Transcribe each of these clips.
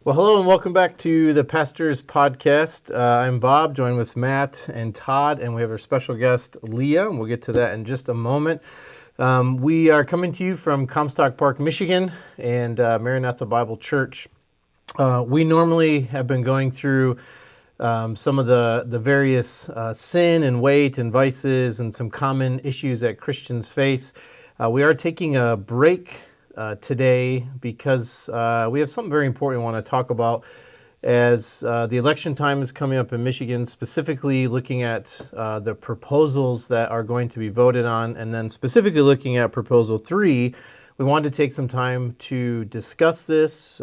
Well, hello and welcome back to the Pastor's Podcast. I'm Bob, joined with Matt and Todd, and we have our special guest, Leah, and we'll get to that in just a moment. We are coming to you from Comstock Park, Michigan, and Maranatha Bible Church. We normally have been going through some of the various sin and weight and vices and some common issues that Christians face. We are taking a break today because we have something very important we want to talk about as the election time is coming up in Michigan, specifically looking at the proposals that are going to be voted on, and then specifically looking at Proposal 3. We wanted to take some time to discuss this,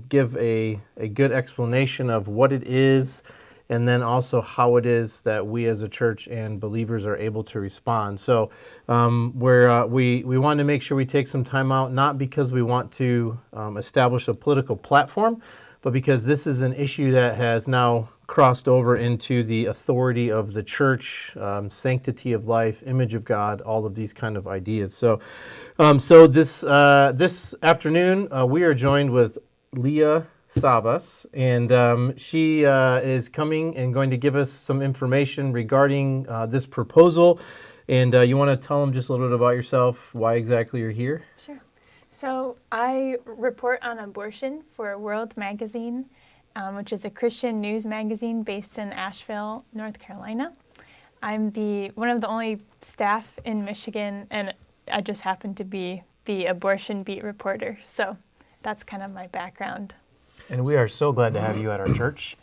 give a good explanation of what it is, and then also how it is that we as a church and believers are able to respond. So we want to make sure we take some time out, not because we want to establish a political platform, but because this is an issue that has now crossed over into the authority of the church, sanctity of life, image of God, all of these kind of ideas. So this afternoon, we are joined with Leah Savas, and she is coming and going to give us some information regarding this proposal. And you want to tell them just a little bit about yourself, why exactly you're here? Sure. So I report on abortion for World Magazine, which is a Christian news magazine based in Asheville, North Carolina. I'm one of the only staff in Michigan, and I just happen to be the abortion beat reporter. So that's kind of my background. And we are so glad to have you at our church.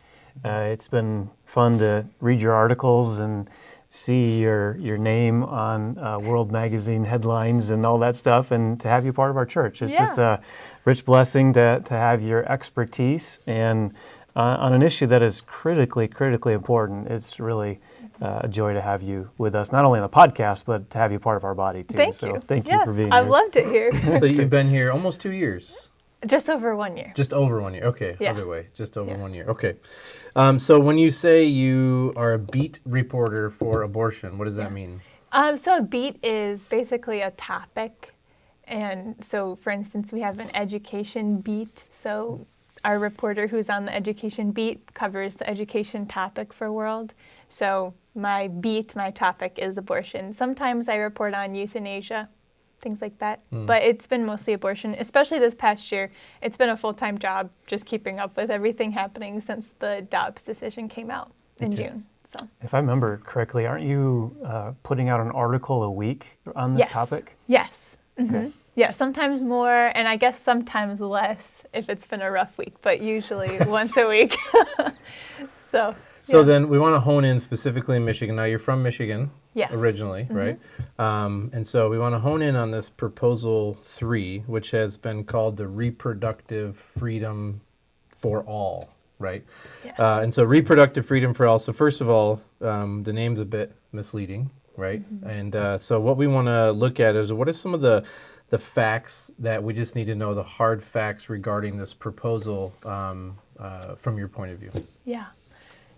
It's been fun to read your articles and see your name on World Magazine headlines and all that stuff, and to have you part of our church. It's just a rich blessing to have your expertise and on an issue that is critically important. It's really a joy to have you with us, not only on the podcast, but to have you part of our body too. Thank you. you. Thank you for being here. I loved it here. So you've been here almost 2 years. Just over 1 year. Just over 1 year. Okay, Yeah. Other way. Just over 1 year. Okay. So when you say you are a beat reporter for abortion, what does that mean? So a beat is basically a topic. And so, for instance, we have an education beat. So our reporter who's on the education beat covers the education topic for World. So my topic is abortion. Sometimes I report on euthanasia, things like that. But it's been mostly abortion, especially this past year. It's been a full-time job just keeping up with everything happening since the Dobbs decision came out in June. So, if I remember correctly, aren't you putting out an article a week on this topic? Yes. Mm-hmm. Okay. Yeah, sometimes more, and I guess sometimes less if it's been a rough week, but usually once a week. So then we want to hone in specifically in Michigan. Now, you're from Michigan originally, right? And so we want to hone in on this Proposal 3, which has been called the Reproductive Freedom for All, right? Yes. And so reproductive freedom for all. So first of all, the name's a bit misleading, right? And so what we want to look at is what are some of the facts that we just need to know, the hard facts regarding this proposal from your point of view? Yeah.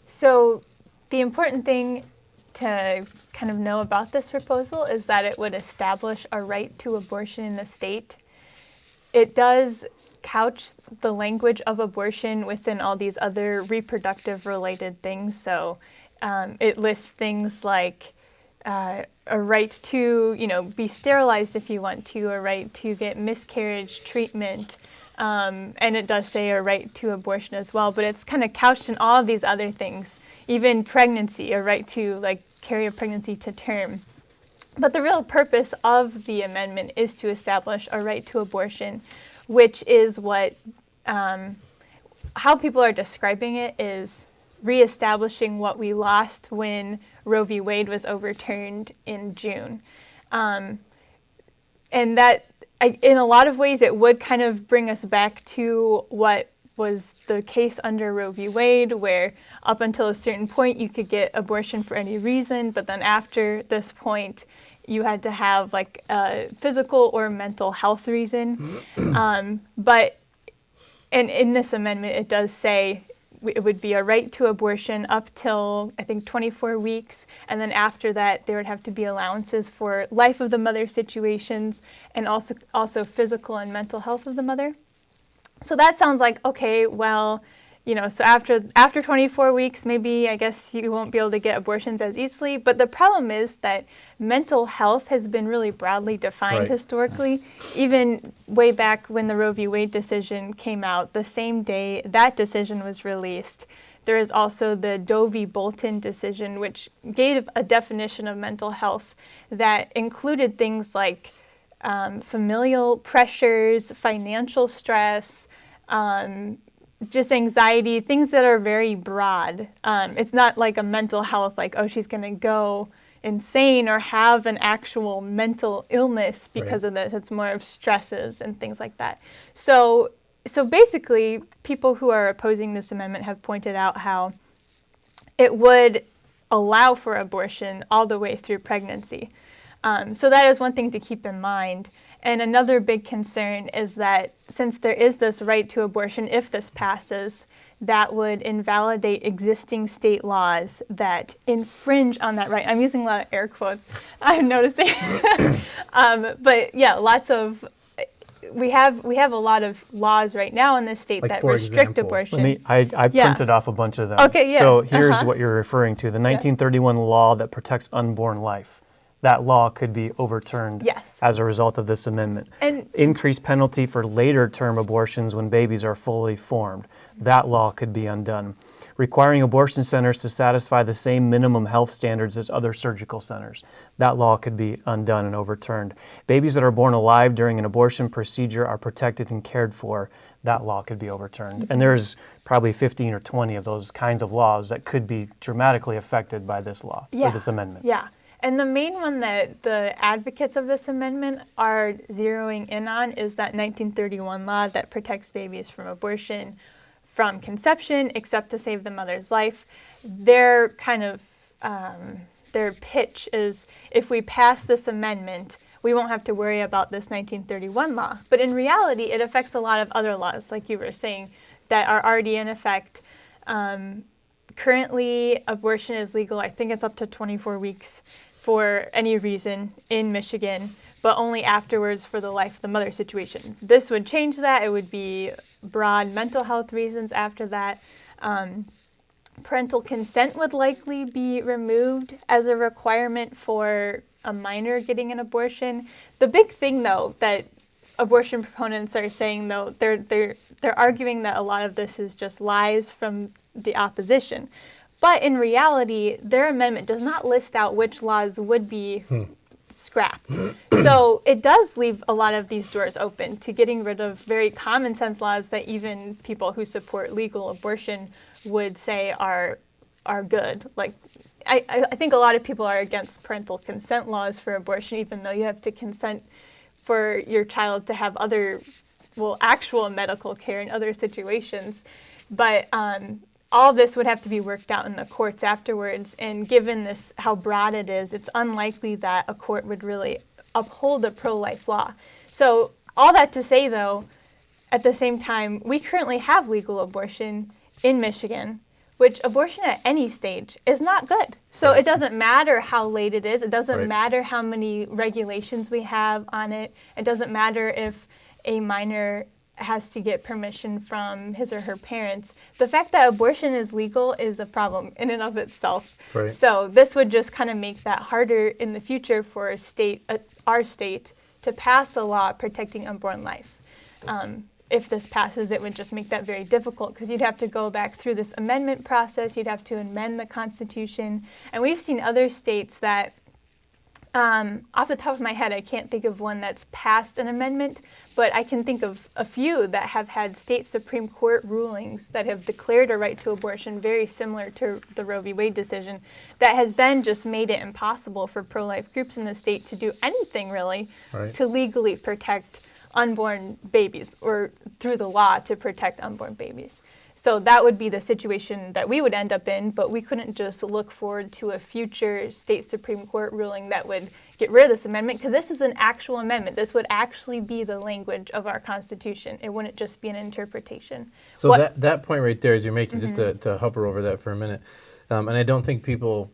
So the important thing to kind of know about this proposal is that it would establish a right to abortion in the state. It does couch the language of abortion within all these other reproductive related things. So it lists things like a right to, be sterilized if you want to, a right to get miscarriage treatment, and it does say a right to abortion as well, but it's kind of couched in all of these other things, even pregnancy, a right to carry a pregnancy to term. But the real purpose of the amendment is to establish a right to abortion, which is what, how people are describing it is reestablishing what we lost when Roe v. Wade was overturned in June. And that, in a lot of ways, it would kind of bring us back to what was the case under Roe v. Wade, where up until a certain point you could get abortion for any reason, but then after this point you had to have a physical or mental health reason. But in this amendment it does say it would be a right to abortion up till, I think, 24 weeks. And then after that, there would have to be allowances for life of the mother situations and also physical and mental health of the mother. So that sounds like, okay, well, so after 24 weeks, maybe I guess you won't be able to get abortions as easily. But the problem is that mental health has been really broadly defined historically. Even way back when the Roe v. Wade decision came out, the same day that decision was released, there is also the Doe v. Bolton decision, which gave a definition of mental health that included things like familial pressures, financial stress, just anxiety, things that are very broad. It's not like a mental health, like, oh, she's going to go insane or have an actual mental illness because of this. It's more of stresses and things like that. So basically, people who are opposing this amendment have pointed out how it would allow for abortion all the way through pregnancy. So that is one thing to keep in mind. And another big concern is that since there is this right to abortion, if this passes, that would invalidate existing state laws that infringe on that right. I'm using a lot of air quotes, I'm noticing. But yeah, we have a lot of laws right now in this state that restrict abortion. I printed off a bunch of them. Okay, yeah. So here's what you're referring to. The 1931 law that protects unborn life. That law could be overturned as a result of this amendment. And increased penalty for later term abortions when babies are fully formed. That law could be undone. Requiring abortion centers to satisfy the same minimum health standards as other surgical centers. That law could be undone and overturned. Babies that are born alive during an abortion procedure are protected and cared for. That law could be overturned. And there's probably 15 or 20 of those kinds of laws that could be dramatically affected by this law, or this amendment. Yeah. And the main one that the advocates of this amendment are zeroing in on is that 1931 law that protects babies from abortion from conception except to save the mother's life. Their kind of, their pitch is if we pass this amendment, we won't have to worry about this 1931 law. But in reality, it affects a lot of other laws, like you were saying, that are already in effect. Currently, abortion is legal, I think it's up to 24 weeks for any reason in Michigan, but only afterwards for the life of the mother situations. This would change that. It would be broad mental health reasons after that. Parental consent would likely be removed as a requirement for a minor getting an abortion. The big thing, though, that abortion proponents are saying, though, they're arguing that a lot of this is just lies from the opposition. But in reality, their amendment does not list out which laws would be scrapped. So it does leave a lot of these doors open to getting rid of very common sense laws that even people who support legal abortion would say are good. Like, I think a lot of people are against parental consent laws for abortion, even though you have to consent for your child to have actual medical care in other situations. But all of this would have to be worked out in the courts afterwards, and given this, how broad it is, it's unlikely that a court would really uphold a pro-life law. So all that to say, though, at the same time, we currently have legal abortion in Michigan, which abortion at any stage is not good. So it doesn't matter how late it is. It doesn't matter how many regulations we have on it. It doesn't matter if a minor has to get permission from his or her parents. The fact that abortion is legal is a problem in and of itself. Right. So this would just kind of make that harder in the future for our state to pass a law protecting unborn life. If this passes, it would just make that very difficult because you'd have to go back through this amendment process. You'd have to amend the Constitution. And we've seen other states that, off the top of my head, I can't think of one that's passed an amendment, but I can think of a few that have had state Supreme Court rulings that have declared a right to abortion very similar to the Roe v. Wade decision that has then just made it impossible for pro-life groups in the state to do anything really to legally protect unborn babies or through the law to protect unborn babies. So that would be the situation that we would end up in, but we couldn't just look forward to a future state Supreme Court ruling that would get rid of this amendment, because this is an actual amendment. This would actually be the language of our Constitution. It wouldn't just be an interpretation. So that point right there, as you're making, just to hover over that for a minute, and I don't think people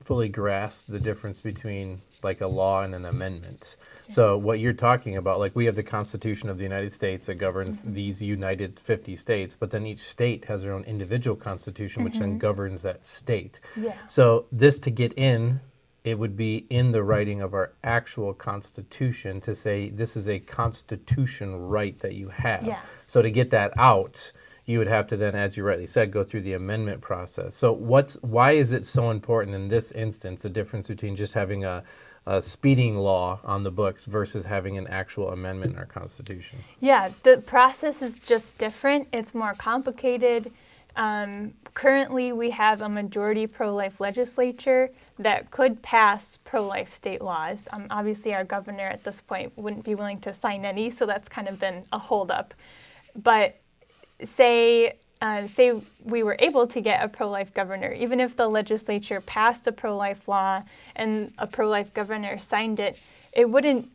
fully grasp the difference between like a law and an amendment. So what you're talking about, like we have the Constitution of the United States that governs these united 50 states, but then each state has their own individual constitution, which then governs that state. Yeah. So this to get in, it would be in the writing of our actual Constitution to say this is a constitution right that you have. Yeah. So to get that out, you would have to then, as you rightly said, go through the amendment process. So why is it so important in this instance, the difference between just having a speeding law on the books versus having an actual amendment in our Constitution? Yeah, the process is just different. It's more complicated. Currently, we have a majority pro-life legislature that could pass pro-life state laws. Obviously, our governor at this point wouldn't be willing to sign any, so that's kind of been a holdup. But say we were able to get a pro-life governor, even if the legislature passed a pro-life law and a pro-life governor signed it, it wouldn't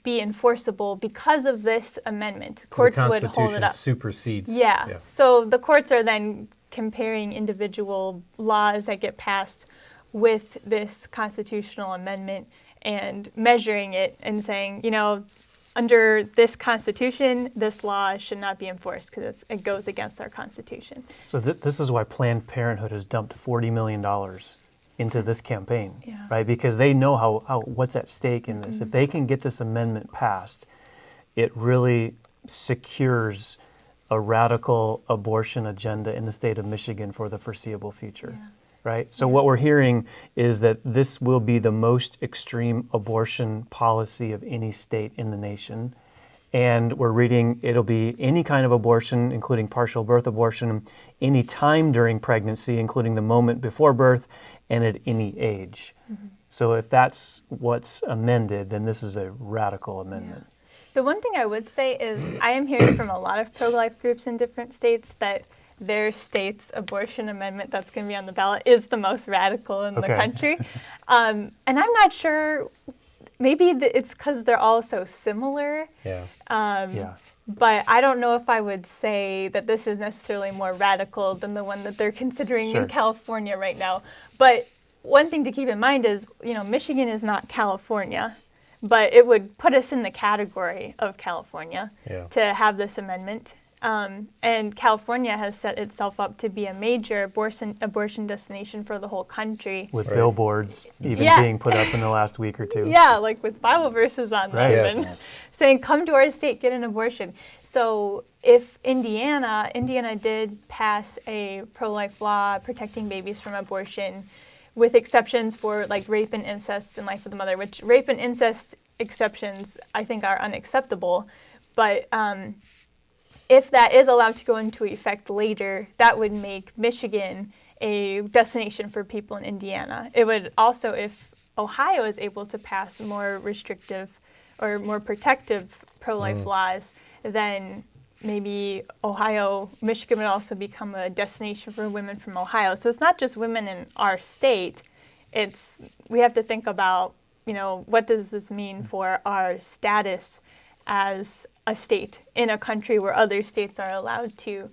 be enforceable because of this amendment. Courts would hold it up. Supersedes. Yeah. So the courts are then comparing individual laws that get passed with this constitutional amendment and measuring it and saying, under this Constitution, this law should not be enforced because it goes against our Constitution. So this is why Planned Parenthood has dumped $40 million into this campaign, right? Because they know how what's at stake in this. If they can get this amendment passed, it really secures a radical abortion agenda in the state of Michigan for the foreseeable future. Right? So what we're hearing is that this will be the most extreme abortion policy of any state in the nation. And we're reading it'll be any kind of abortion, including partial birth abortion, any time during pregnancy, including the moment before birth, and at any age. So if that's what's amended, then this is a radical amendment. The one thing I would say is I am hearing from a lot of pro-life groups in different states that their state's abortion amendment that's going to be on the ballot is the most radical in the country. And I'm not sure, maybe it's because they're all so similar. But I don't know if I would say that this is necessarily more radical than the one that they're considering in California right now. But one thing to keep in mind is, Michigan is not California, but it would put us in the category of California to have this amendment. And California has set itself up to be a major abortion destination for the whole country. With billboards even being put up in the last week or two. Yeah, like with Bible verses on them and saying, come to our state, get an abortion. So if Indiana did pass a pro-life law protecting babies from abortion with exceptions for like rape and incest and life of the mother, which rape and incest exceptions I think are unacceptable. But if that is allowed to go into effect later, that would make Michigan a destination for people in Indiana. It would also, if Ohio is able to pass more restrictive or more protective pro-life laws, then maybe Michigan would also become a destination for women from Ohio. So it's not just women in our state. We have to think about, what does this mean for our status as a state in a country where other states are allowed to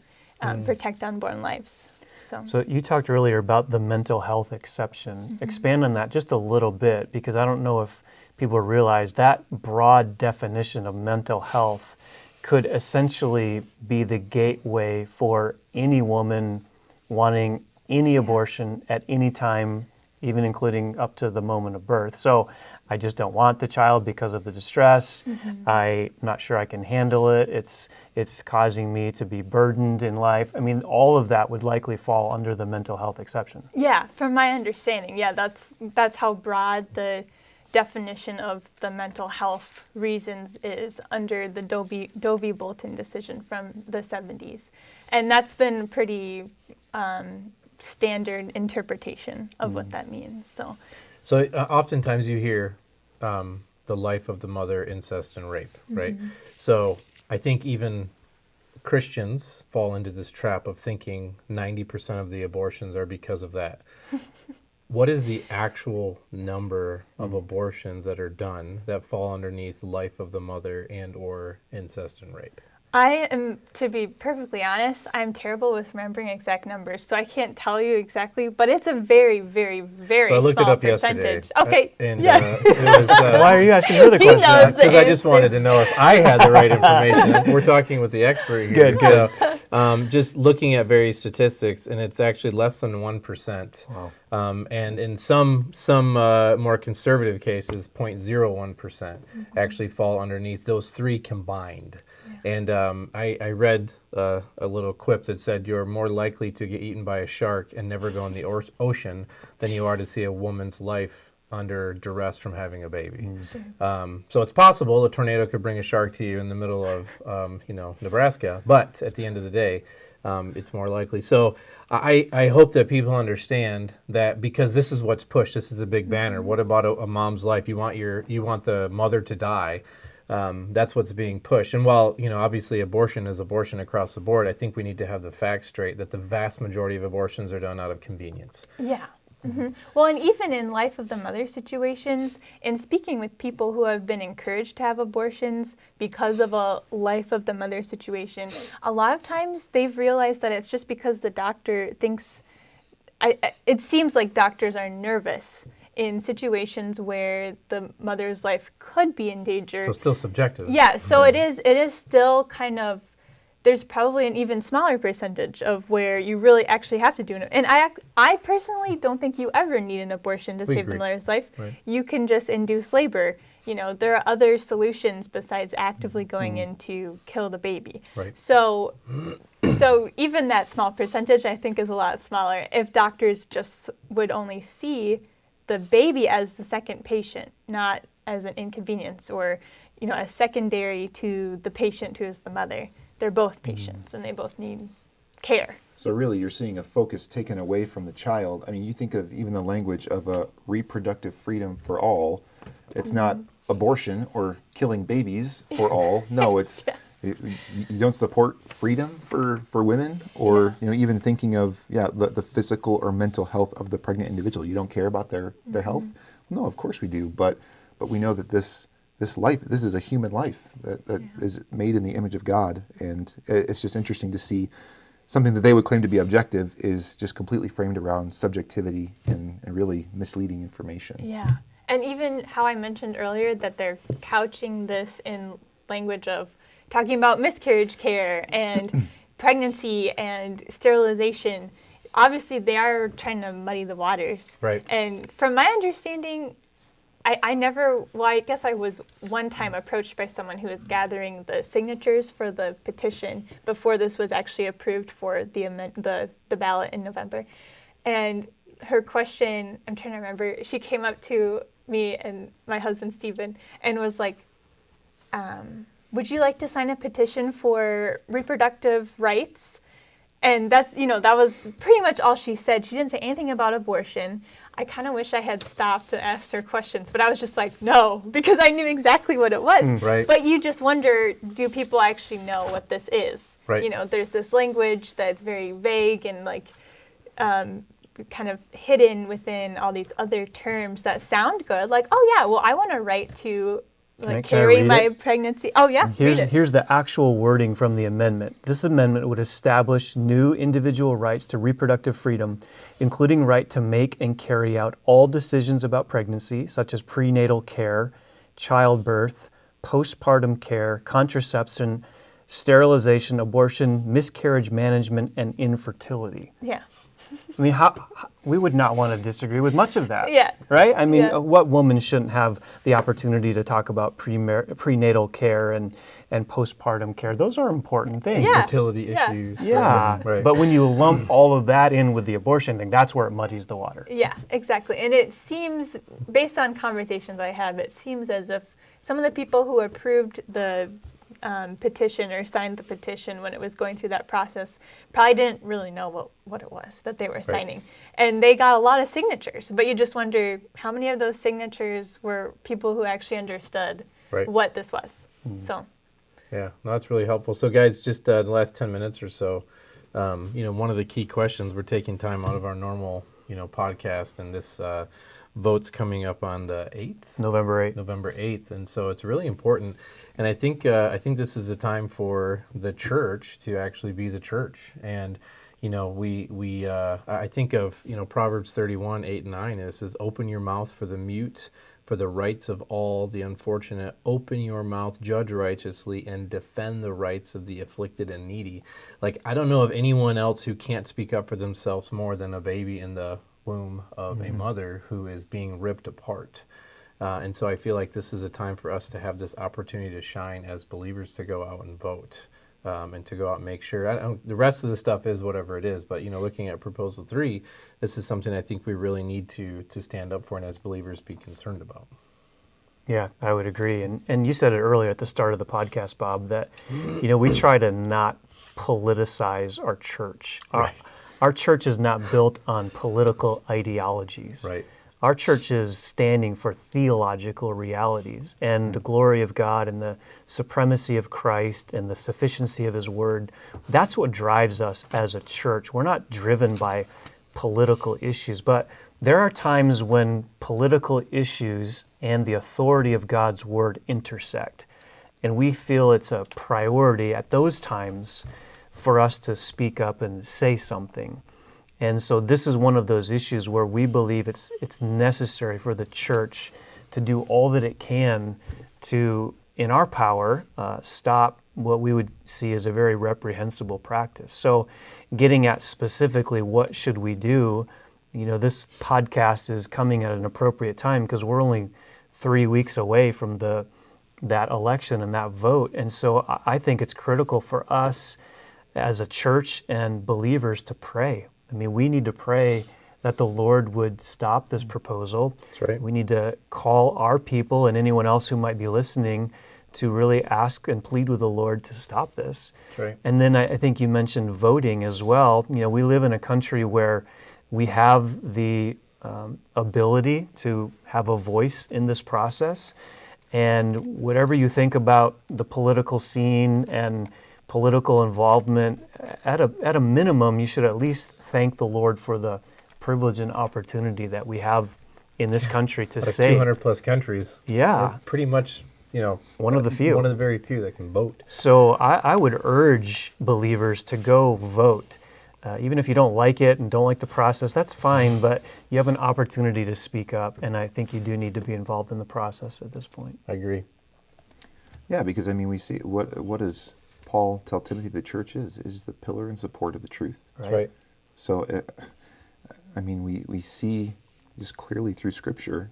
protect unborn lives. So you talked earlier about the mental health exception. Expand on that just a little bit, because I don't know if people realize that broad definition of mental health could essentially be the gateway for any woman wanting any abortion at any time, even including up to the moment of birth. So I just don't want the child because of the distress. I'm not sure I can handle it. It's causing me to be burdened in life. I mean, all of that would likely fall under the mental health exception. Yeah, from my understanding, that's how broad the definition of the mental health reasons is under the Dovey-Bolton decision from the 70s. And that's been pretty standard interpretation of what that means. So oftentimes you hear the life of the mother, incest, and rape, right? So I think even Christians fall into this trap of thinking 90% of the abortions are because of that. What is the actual number of abortions that are done that fall underneath life of the mother and or incest and rape? I am, to be perfectly honest, I'm terrible with remembering exact numbers, so I can't tell you exactly, but it's a very, very, very So I looked it small up yesterday. percentage. Okay, And yeah. it was... Why are you asking her the He question? knows the Because I just answer. wanted to know if I had the right information. We're talking with the expert here. Good. So, just looking at various statistics, and it's actually less than 1%. Wow. And in some more conservative cases, 0.01% actually fall underneath those three combined. And I read a little quip that said you're more likely to get eaten by a shark and never go in the ocean than you are to see a woman's life under duress from having a baby. So it's possible a tornado could bring a shark to you in the middle of Nebraska, but at the end of the day, it's more likely. So I hope that people understand that, because this is what's pushed. This is the big banner. What about a mom's life? You want the mother to die. That's what's being pushed. And while, obviously abortion is abortion across the board, I think we need to have the facts straight that the vast majority of abortions are done out of convenience. Yeah. Mm-hmm. Well, and even in life of the mother situations, in speaking with people who have been encouraged to have abortions because of a life of the mother situation, a lot of times they've realized that it's just because the doctor thinks, it seems like doctors are nervous in situations where the mother's life could be in danger. So still subjective. Yeah, so it is still kind of, there's probably an even smaller percentage of where you really actually have to do it. And I personally don't think you ever need an abortion to save the mother's life. Right. You can just induce labor. There are other solutions besides actively going in to kill the baby. Right. So even that small percentage, I think, is a lot smaller if doctors just would only see the baby as the second patient, not as an inconvenience or, as secondary to the patient who is the mother. They're both patients and they both need care. So really you're seeing a focus taken away from the child. I mean, you think of even the language of a reproductive freedom for all. It's not abortion or killing babies for all. No, it's you don't support freedom for women, or even thinking of the physical or mental health of the pregnant individual. You don't care about their health? No, of course we do. But we know that this life, this is a human life that is made in the image of God, and it's just interesting to see something that they would claim to be objective is just completely framed around subjectivity and really misleading information. Yeah. And even how I mentioned earlier that they're couching this in language of talking about miscarriage care and pregnancy and sterilization. Obviously, they are trying to muddy the waters. Right. And from my understanding, I guess I was one time approached by someone who was gathering the signatures for the petition before this was actually approved for the ballot in November. And her question, I'm trying to remember, she came up to me and my husband, Stephen, and was like, would you like to sign a petition for reproductive rights? And that's, that was pretty much all she said. She didn't say anything about abortion. I kind of wish I had stopped and asked her questions, but I was just like, no, because I knew exactly what it was. Right. But you just wonder, do people actually know what this is? Right. There's this language that's very vague and kind of hidden within all these other terms that sound good. Like, oh yeah, well, I want a right to carry my pregnancy. Oh yeah. Here's the actual wording from the amendment. This amendment would establish new individual rights to reproductive freedom, including right to make and carry out all decisions about pregnancy, such as prenatal care, childbirth, postpartum care, contraception, sterilization, abortion, miscarriage management, and infertility. Yeah. I mean, we would not want to disagree with much of that. Yeah. Right? I mean, Yeah. What woman shouldn't have the opportunity to talk about prenatal care and postpartum care? Those are important things. Yeah. Fertility Yeah. issues. Yeah. Right. But when you lump all of that in with the abortion thing, that's where it muddies the water. Yeah, exactly. And it seems, based on conversations I have, it seems as if some of the people who approved the petition or signed the petition when it was going through that process probably didn't really know what it was that they were signing. And they got a lot of signatures, but you just wonder how many of those signatures were people who actually understood what this was. So, yeah, no, that's really helpful. So guys, just the last 10 minutes or so, one of the key questions, we're taking time out of our normal, podcast and this vote's coming up on the 8th. November 8th. November 8th, and so it's really important. And I think this is a time for the church to actually be the church. And I think of Proverbs 31, 8 and 9. It says, "Open your mouth for the mute, for the rights of all the unfortunate. Open your mouth, judge righteously, and defend the rights of the afflicted and needy." Like, I don't know of anyone else who can't speak up for themselves more than a baby in the womb of a mother who is being ripped apart. And so I feel like this is a time for us to have this opportunity to shine as believers, to go out and vote, and to go out and make sure. The rest of the stuff is whatever it is, but looking at Proposal 3, this is something I think we really need to stand up for and as believers be concerned about. Yeah, I would agree. And you said it earlier at the start of the podcast, Bob, that we try to not politicize our church. Right. Our church is not built on political ideologies. Right. Our church is standing for theological realities and the glory of God and the supremacy of Christ and the sufficiency of His Word. That's what drives us as a church. We're not driven by political issues, but there are times when political issues and the authority of God's Word intersect. And we feel it's a priority at those times for us to speak up and say something. And so this is one of those issues where we believe it's necessary for the church to do all that it can to, in our power, stop what we would see as a very reprehensible practice. So getting at specifically what should we do, this podcast is coming at an appropriate time because we're only 3 weeks away from that election and that vote. And so I think it's critical for us as a church and believers to pray. I mean, we need to pray that the Lord would stop this proposal. That's right. We need to call our people and anyone else who might be listening to really ask and plead with the Lord to stop this. That's right. And then I think you mentioned voting as well. We live in a country where we have the ability to have a voice in this process. And whatever you think about the political scene and political involvement, at a minimum, you should at least thank the Lord for the privilege and opportunity that we have in this country to say. 200 plus countries. Yeah. We're pretty much, one of the few. One of the very few that can vote. So I would urge believers to go vote. Even if you don't like it and don't like the process, that's fine, but you have an opportunity to speak up, and I think you do need to be involved in the process at this point. I agree. Yeah, because we see what does Paul tell Timothy the church is the pillar and support of the truth. That's right. So, we see just clearly through Scripture,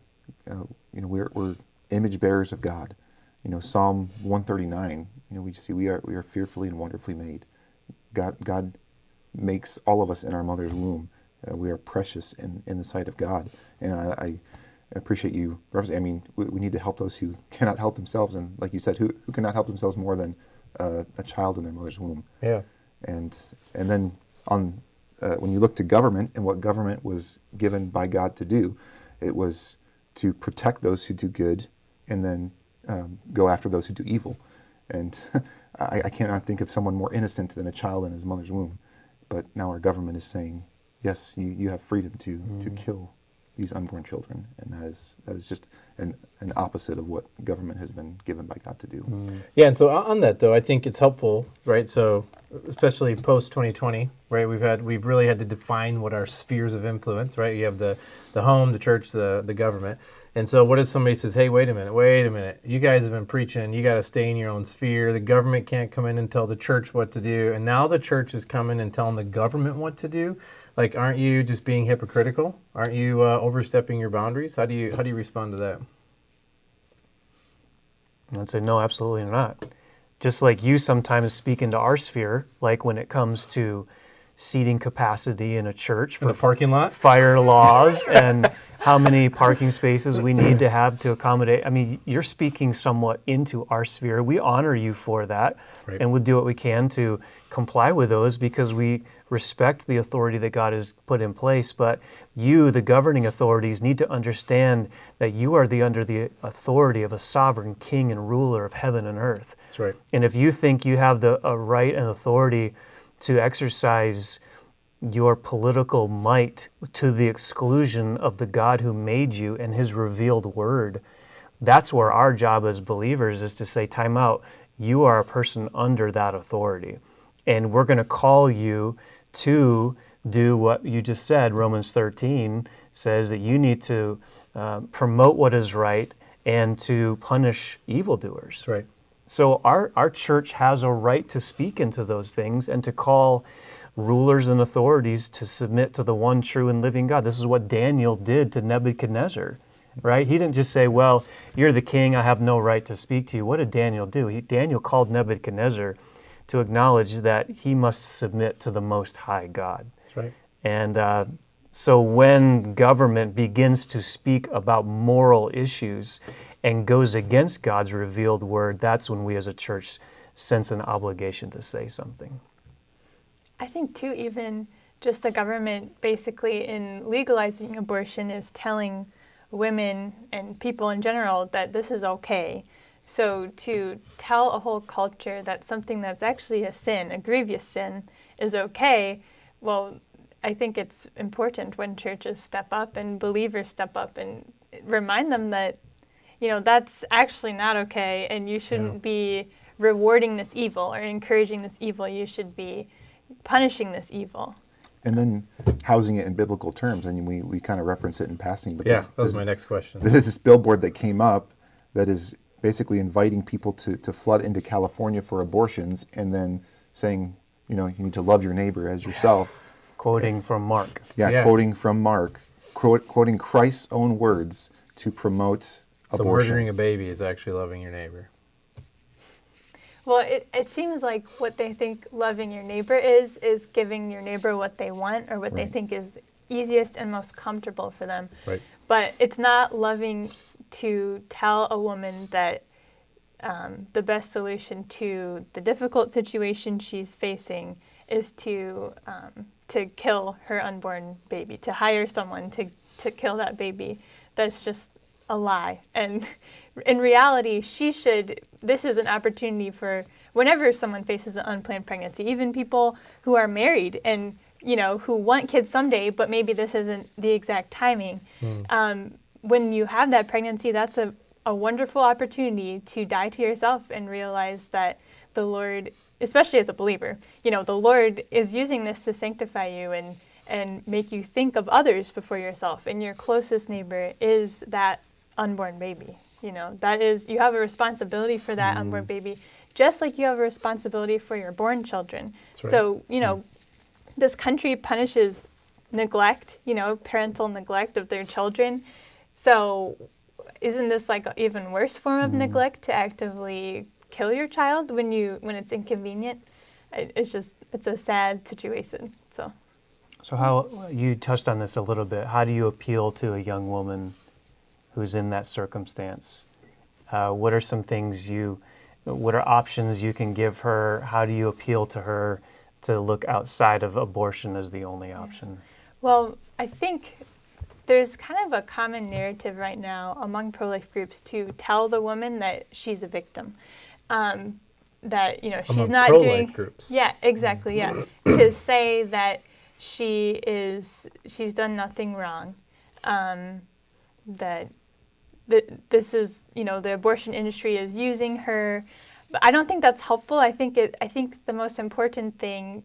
we're image bearers of God. Psalm 139. We see we are fearfully and wonderfully made. God makes all of us in our mother's womb. We are precious in the sight of God, and I appreciate you referencing. We need to help those who cannot help themselves, and like you said, who cannot help themselves more than a child in their mother's womb. Yeah. And then when you look to government and what government was given by God to do, it was to protect those who do good and then go after those who do evil. And I cannot think of someone more innocent than a child in his mother's womb. But now our government is saying, yes, you have freedom to kill these unborn children, and that is just an opposite of what government has been given by God to do. Yeah, and so on that though, I think it's helpful, right? So especially post 2020, right? We've really had to define what our spheres of influence, right? You have the home, the church, the government. And so what if somebody says, hey, wait a minute, you guys have been preaching, you got to stay in your own sphere. The government can't come in and tell the church what to do. And now the church is coming and telling the government what to do. Like, aren't you just being hypocritical? Aren't you overstepping your boundaries? How do you respond to that? I'd say no, absolutely not. Just like you sometimes speak into our sphere, like when it comes to seating capacity in a church for the parking lot, fire laws, and how many parking spaces we need to have to accommodate. I mean, you're speaking somewhat into our sphere. We honor you for that, right, and we'll do what we can to comply with those because we respect the authority that God has put in place. But you, the governing authorities, need to understand that you are under the authority of a sovereign king and ruler of heaven and earth. That's right. And if you think you have a right and authority to exercise, your political might to the exclusion of the God who made you and his revealed word. That's where our job as believers is to say, time out, you are a person under that authority. And we're going to call you to do what you just said. Romans 13 says that you need to promote what is right and to punish evildoers. That's right. So our church has a right to speak into those things and to call rulers and authorities to submit to the one true and living God. This is what Daniel did to Nebuchadnezzar, right? He didn't just say, well, you're the king, I have no right to speak to you. What did Daniel do? Daniel called Nebuchadnezzar to acknowledge that he must submit to the Most High God. That's right. And so when government begins to speak about moral issues and goes against God's revealed word, that's when we as a church sense an obligation to say something. I think, too, even just the government basically in legalizing abortion is telling women and people in general that this is okay. So to tell a whole culture that something that's actually a sin, a grievous sin, is okay, well, I think it's important when churches step up and believers step up and remind them that, that's actually not okay, and you shouldn't be rewarding this evil or encouraging this evil. You should be punishing this evil. And then housing it in biblical terms. And we kind of reference it in passing. But That was my next question. This billboard that came up that is basically inviting people to flood into California for abortions and then saying, you need to love your neighbor as yourself. Quoting from Mark. Yeah, quoting from Mark, quoting Christ's own words to promote abortion. So murdering a baby is actually loving your neighbor. Well, it seems like what they think loving your neighbor is giving your neighbor what they want or what they think is easiest and most comfortable for them. Right. But it's not loving to tell a woman that the best solution to the difficult situation she's facing is to kill her unborn baby, to hire someone to kill that baby. That's just a lie. And in reality, this is an opportunity for whenever someone faces an unplanned pregnancy, even people who are married and, who want kids someday, but maybe this isn't the exact timing. When you have that pregnancy, that's a wonderful opportunity to die to yourself and realize that the Lord, especially as a believer, the Lord is using this to sanctify you and make you think of others before yourself. And your closest neighbor is that unborn baby. That is, you have a responsibility for that unborn baby, just like you have a responsibility for your born children. Right. So, this country punishes neglect, parental neglect of their children. So isn't this like an even worse form of neglect to actively kill your child when it's inconvenient? It's a sad situation. So how, you touched on this a little bit, how do you appeal to a young woman who's in that circumstance? What are some things what are options you can give her? How do you appeal to her to look outside of abortion as the only option? Well, I think there's kind of a common narrative right now among pro-life groups to tell the woman that she's a victim. That, she's among not pro-life doing... groups. Yeah, exactly, yeah. To say that she's done nothing wrong. That this is, the abortion industry is using her. But I don't think that's helpful. I think the most important thing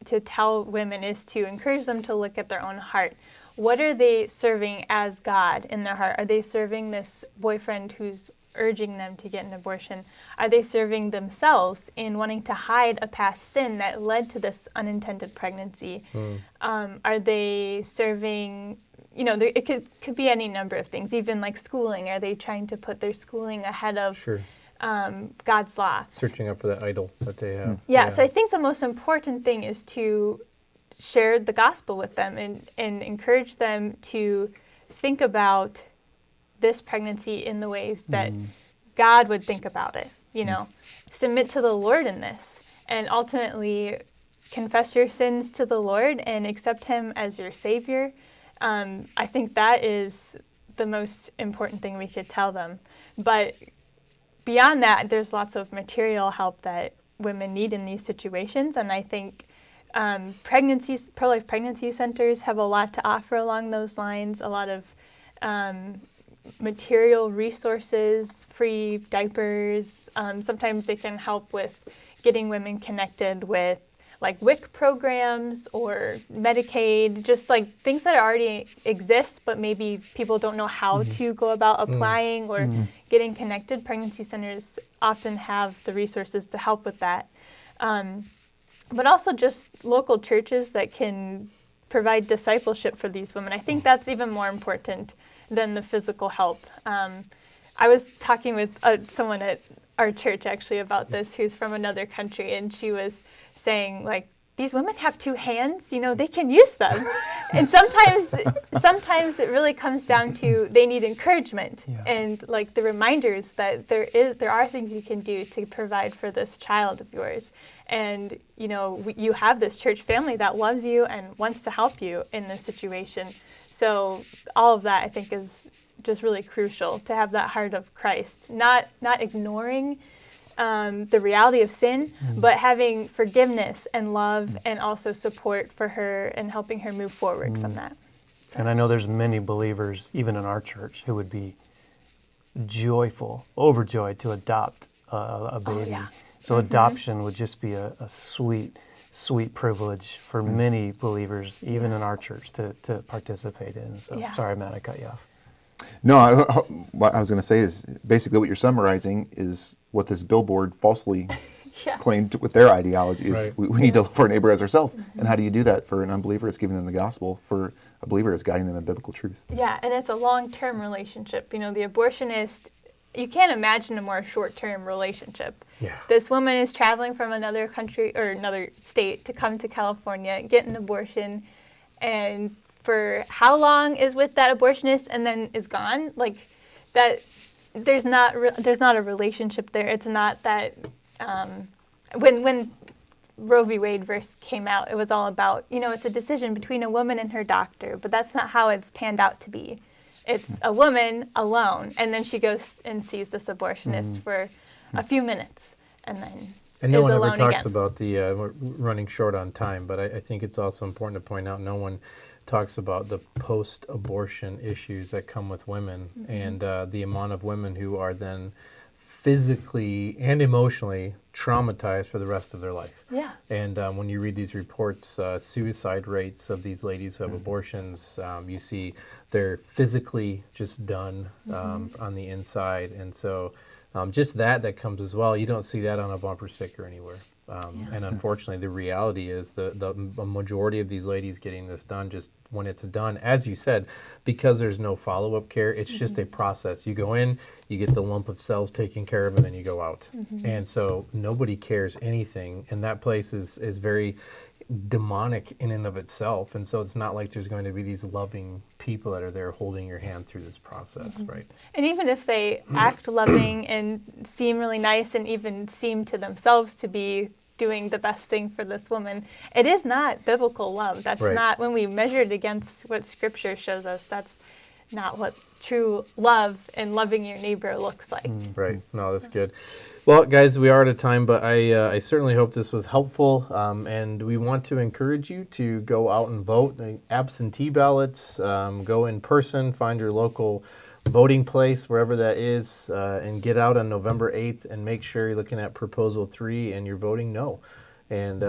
to tell women is to encourage them to look at their own heart. What are they serving as God in their heart? Are they serving this boyfriend who's urging them to get an abortion? Are they serving themselves in wanting to hide a past sin that led to this unintended pregnancy? Are they serving, it could be any number of things, even like schooling. Are they trying to put their schooling ahead of God's law? Searching up for that idol that they have. Yeah, so I think the most important thing is to share the gospel with them and encourage them to think about this pregnancy in the ways that God would think about it, submit to the Lord in this, and ultimately confess your sins to the Lord and accept Him as your Savior. I think that is the most important thing we could tell them. But beyond that, there's lots of material help that women need in these situations, and I think Pro-life pregnancy centers have a lot to offer along those lines, a lot of material resources, free diapers. Sometimes they can help with getting women connected with like WIC programs or Medicaid, just like things that already exist, but maybe people don't know how to go about applying or getting connected. Pregnancy centers often have the resources to help with that. But also just local churches that can provide discipleship for these women. I think that's even more important than the physical help. I was talking with someone at our church actually about this who's from another country, and she was saying, like, these women have two hands, they can use them. And sometimes it really comes down to they need encouragement and like the reminders that there are things you can do to provide for this child of yours. And, you have this church family that loves you and wants to help you in this situation. So all of that, I think, is just really crucial to have that heart of Christ, not ignoring the reality of sin, but having forgiveness and love and also support for her and helping her move forward from that. So. And I know there's many believers, even in our church, who would be overjoyed to adopt a baby. Oh, yeah. So adoption would just be a sweet, sweet privilege for many believers, even in our church, to participate in. So sorry, Matt, I cut you off. No, what I was going to say is basically what you're summarizing is what this billboard falsely claimed with their ideology is we need to love our neighbor as ourselves. And how do you do that? For an unbeliever, it's giving them the gospel. For a believer, it's guiding them in biblical truth. Yeah, and it's a long-term relationship. The abortionist, you can't imagine a more short-term relationship. Yeah. This woman is traveling from another country or another state to come to California, get an abortion, and for how long is with that abortionist and then is gone? Like that, there's not a relationship there. It's not that when Roe v. Wade verse came out, it was all about it's a decision between a woman and her doctor, but that's not how it's panned out to be. It's a woman alone, and then she goes and sees this abortionist for a few minutes, and then. And no one ever talks again. about we're running short on time, but I think it's also important to point out no one talks about the post-abortion issues that come with women and the amount of women who are then physically and emotionally traumatized for the rest of their life. Yeah. And when you read these reports, suicide rates of these ladies who have abortions, you see they're physically just done on the inside. And so just that comes as well. You don't see that on a bumper sticker anywhere. And unfortunately, the reality is the majority of these ladies getting this done, just when it's done, as you said, because there's no follow-up care, it's just a process. You go in, you get the lump of cells taken care of, and then you go out. And so nobody cares anything, and that place is very demonic in and of itself. And so it's not like there's going to be these loving people that are there holding your hand through this process, right? And even if they act loving and seem really nice and even seem to themselves to be doing the best thing for this woman, it is not biblical love. That's not, when we measure it against what Scripture shows us, that's not what true love and loving your neighbor looks like. Right. No, that's good. Well, guys, we are out of time, but I certainly hope this was helpful, and we want to encourage you to go out and vote. Absentee ballots, go in person, find your local voting place, wherever that is, and get out on November 8th and make sure you're looking at Proposal 3 and you're voting no. And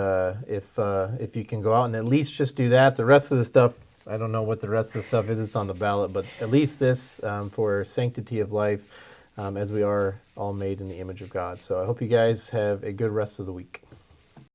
if you can go out and at least just do that, the rest of the stuff, I don't know what the rest of the stuff is, it's on the ballot, but at least this for sanctity of life, as we are all made in the image of God. So I hope you guys have a good rest of the week.